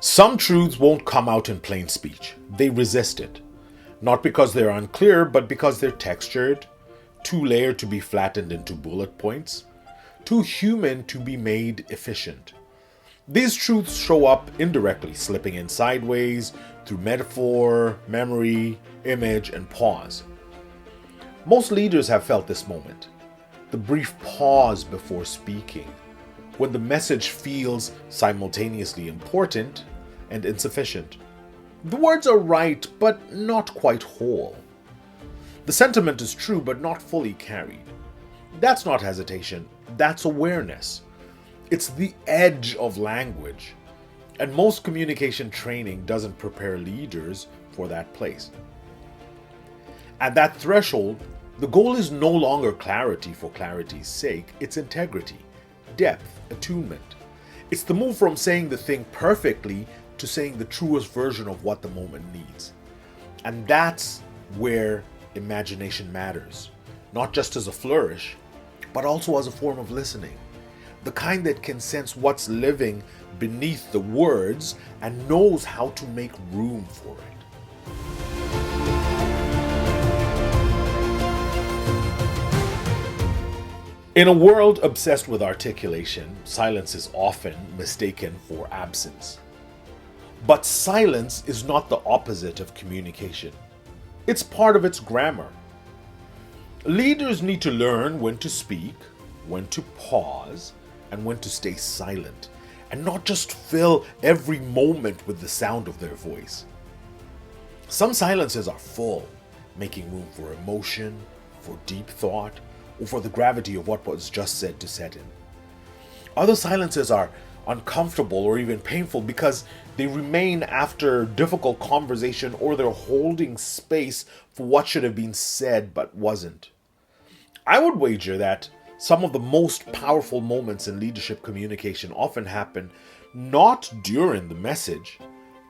Some truths won't come out in plain speech. They resist it. Not because they're unclear, but because they're textured, too layered to be flattened into bullet points, too human to be made efficient. These truths show up indirectly, slipping in sideways through metaphor, memory, image, and pause. Most leaders have felt this moment, the brief pause before speaking, when the message feels simultaneously important and insufficient. The words are right, but not quite whole. The sentiment is true, but not fully carried. That's not hesitation, that's awareness. It's the edge of language, and most communication training doesn't prepare leaders for that place. At that threshold, the goal is no longer clarity for clarity's sake, it's integrity, depth, attunement. It's the move from saying the thing perfectly to saying the truest version of what the moment needs. And that's where imagination matters, not just as a flourish, but also as a form of listening. The kind that can sense what's living beneath the words and knows how to make room for it. In a world obsessed with articulation, silence is often mistaken for absence. But silence is not the opposite of communication. It's part of its grammar. Leaders need to learn when to speak, when to pause, and when to stay silent, and not just fill every moment with the sound of their voice. Some silences are full, making room for emotion, for deep thought, or for the gravity of what was just said to set in. Other silences are uncomfortable or even painful because they remain after difficult conversation, or they're holding space for what should have been said but wasn't. I would wager that some of the most powerful moments in leadership communication often happen not during the message,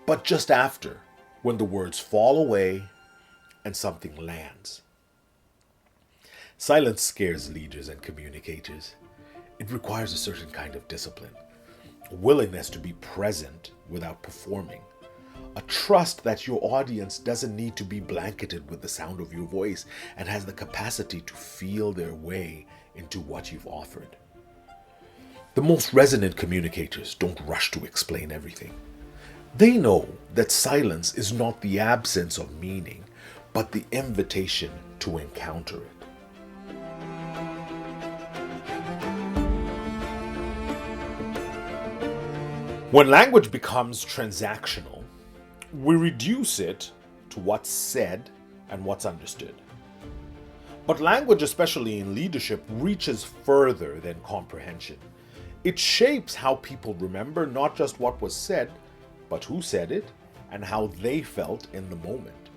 but just after, when the words fall away and something lands. Silence scares leaders and communicators. It requires a certain kind of discipline, a willingness to be present without performing, a trust that your audience doesn't need to be blanketed with the sound of your voice and has the capacity to feel their way into what you've offered. The most resonant communicators don't rush to explain everything. They know that silence is not the absence of meaning, but the invitation to encounter it. When language becomes transactional, we reduce it to what's said and what's understood. But language, especially in leadership, reaches further than comprehension. It shapes how people remember not just what was said, but who said it and how they felt in the moment.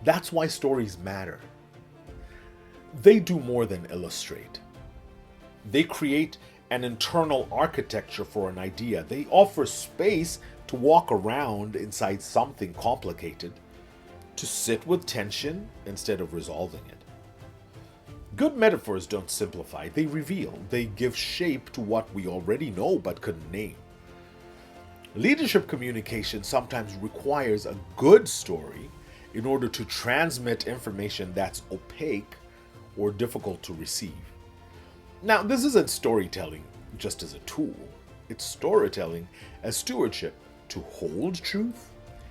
That's why stories matter. They do more than illustrate. They create an internal architecture for an idea. They offer space to walk around inside something complicated, to sit with tension instead of resolving it. Good metaphors don't simplify, they reveal, they give shape to what we already know but couldn't name. Leadership communication sometimes requires a good story in order to transmit information that's opaque or difficult to receive. Now, this isn't storytelling just as a tool. It's storytelling as stewardship to hold truth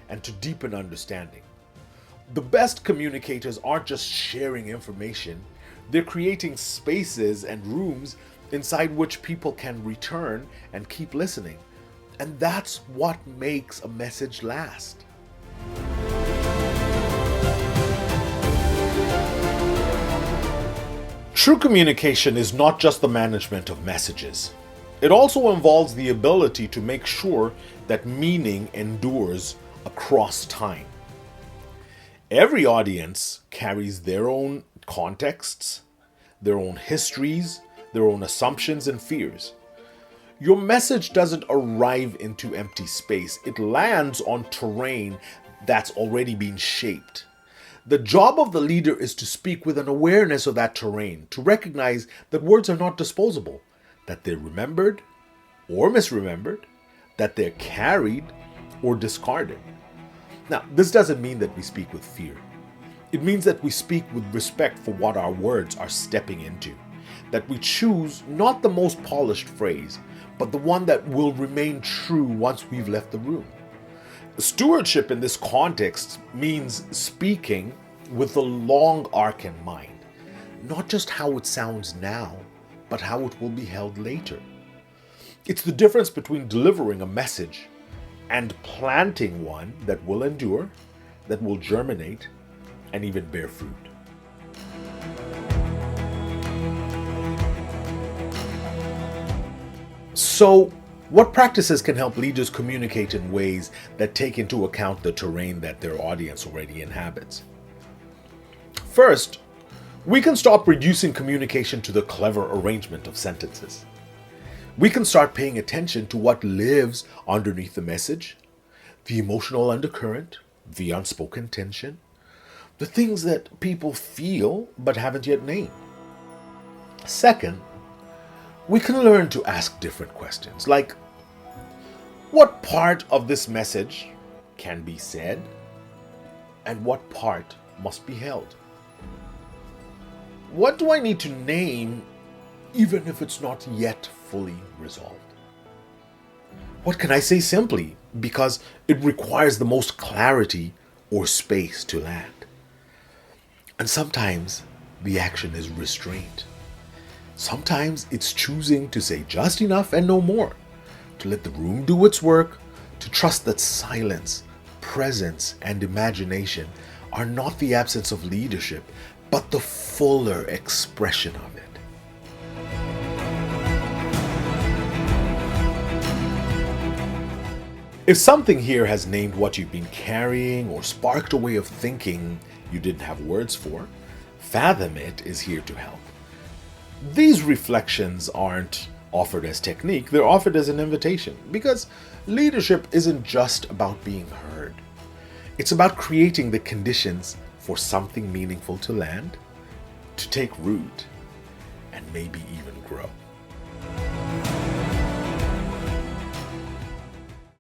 and to deepen understanding. The best communicators aren't just sharing information, they're creating spaces and rooms inside which people can return and keep listening. And that's what makes a message last. True communication is not just the management of messages. It also involves the ability to make sure that meaning endures across time. Every audience carries their own contexts, their own histories, their own assumptions and fears. Your message doesn't arrive into empty space. It lands on terrain that's already been shaped. The job of the leader is to speak with an awareness of that terrain, to recognize that words are not disposable, that they're remembered or misremembered, that they're carried or discarded. Now, this doesn't mean that we speak with fear. It means that we speak with respect for what our words are stepping into, that we choose not the most polished phrase, but the one that will remain true once we've left the room. Stewardship in this context means speaking with the long arc in mind, not just how it sounds now, but how it will be held later. It's the difference between delivering a message and planting one that will endure, that will germinate, and even bear fruit. So, what practices can help leaders communicate in ways that take into account the terrain that their audience already inhabits? First, we can stop reducing communication to the clever arrangement of sentences. We can start paying attention to what lives underneath the message, the emotional undercurrent, the unspoken tension, the things that people feel but haven't yet named. Second, we can learn to ask different questions, like, what part of this message can be said, and what part must be held? What do I need to name, even if it's not yet fully resolved? What can I say simply because it requires the most clarity or space to land? And sometimes the action is restraint. Sometimes it's choosing to say just enough and no more, to let the room do its work, to trust that silence, presence, and imagination are not the absence of leadership, but the fuller expression of it. If something here has named what you've been carrying or sparked a way of thinking you didn't have words for, Fathom It is here to help. These reflections aren't offered as technique, they're offered as an invitation, because leadership isn't just about being heard. It's about creating the conditions for something meaningful to land, to take root, and maybe even grow.